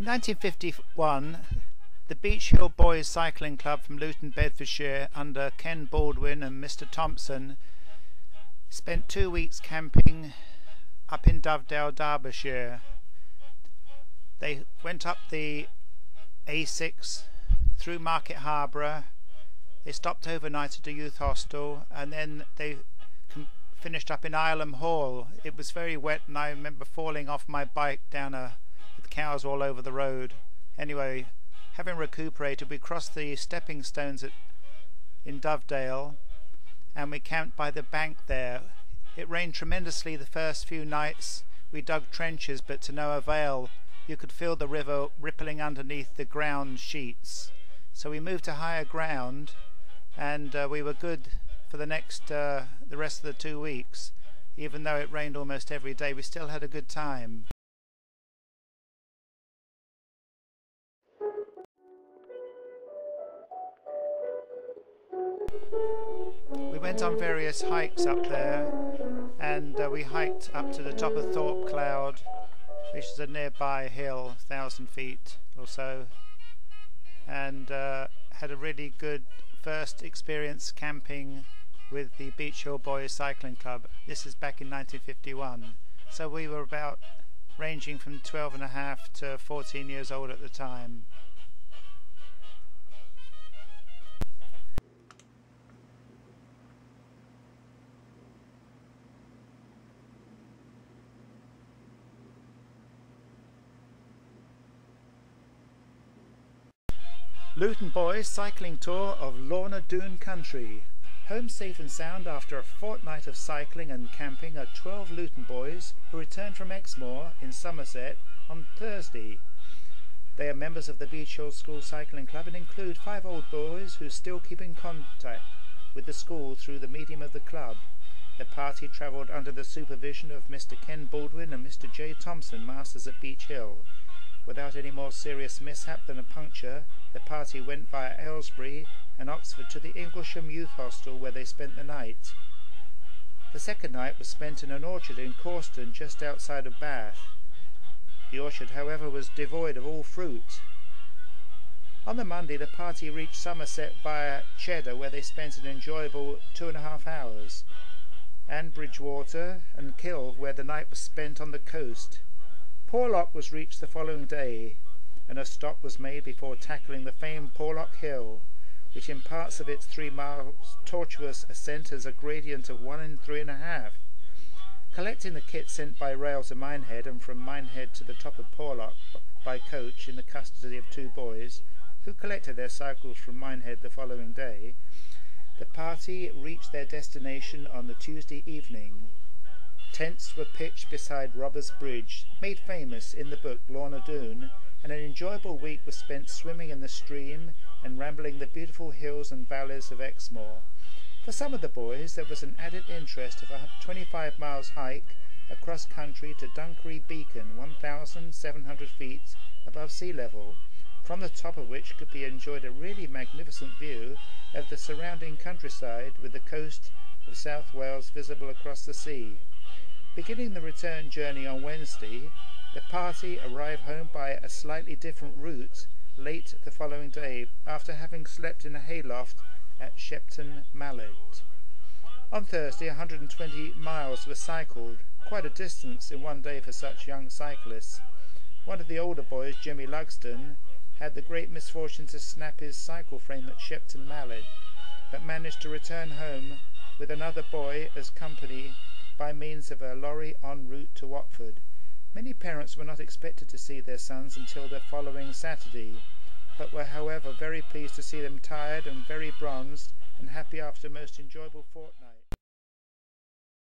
1951, the Beech Hill Boys Cycling Club from Luton, Bedfordshire, under Ken Baldwin and Mr. Thompson, spent 2 weeks camping up in Dovedale, Derbyshire. They went up the A6 through Market Harborough. They stopped overnight at a youth hostel, and then they finished up in Ilam Hall. It was very wet, and I remember falling off my bike down with cows all over the road. Anyway, having recuperated, we crossed the stepping stones in Dovedale, and we camped by the bank there. It rained tremendously the first few nights. We dug trenches, but to no avail. You could feel the river rippling underneath the ground sheets. So we moved to higher ground, and we were good for the rest of the 2 weeks. Even though it rained almost every day, we still had a good time. We went on various hikes up there, and we hiked up to the top of Thorpe Cloud, which is a nearby hill, 1,000 feet or so, and had a really good first experience camping with the Beech Hill Boys Cycling Club. This is back in 1951, so we were about ranging from 12.5 to 14 years old at the time. Luton Boys Cycling Tour of Lorna Doone Country. Home safe and sound after a fortnight of cycling and camping are 12 Luton boys who returned from Exmoor in Somerset on Thursday. They are members of the Beech Hill School Cycling Club and include 5 old boys who still keep in contact with the school through the medium of the club. The party travelled under the supervision of Mr. Ken Baldwin and Mr. J. Thompson, masters at Beech Hill. Without any more serious mishap than a puncture, the party went via Aylesbury and Oxford to the Inglesham Youth Hostel, where they spent the night. The second night was spent in an orchard in Corston, just outside of Bath. The orchard, however, was devoid of all fruit. On the Monday, the party reached Somerset via Cheddar, where they spent an enjoyable 2.5 hours, and Bridgewater and Kilve, where the night was spent on the coast. Porlock was reached the following day, and a stop was made before tackling the famed Porlock Hill, which in parts of its 3 miles tortuous ascent has a gradient of 1 in 3.5. Collecting the kit sent by rail to Minehead, and from Minehead to the top of Porlock by coach in the custody of 2 boys, who collected their cycles from Minehead the following day, the party reached their destination on the Tuesday evening. Tents were pitched beside Robbers Bridge, made famous in the book Lorna Doone, and an enjoyable week was spent swimming in the stream and rambling the beautiful hills and valleys of Exmoor. For some of the boys there was an added interest of a 25 miles hike across country to Dunkery Beacon, 1,700 feet above sea level, from the top of which could be enjoyed a really magnificent view of the surrounding countryside, with the coast of South Wales visible across the sea. Beginning the return journey on Wednesday, the party arrived home by a slightly different route late the following day, after having slept in a hayloft at Shepton Mallet. On Thursday, 120 miles were cycled, quite a distance in one day for such young cyclists. One of the older boys, Jimmy Lugston, had the great misfortune to snap his cycle frame at Shepton Mallet, but managed to return home with another boy as company by means of a lorry en route to Watford. Many parents were not expected to see their sons until the following Saturday, but were however very pleased to see them tired and very bronzed and happy after a most enjoyable fortnight.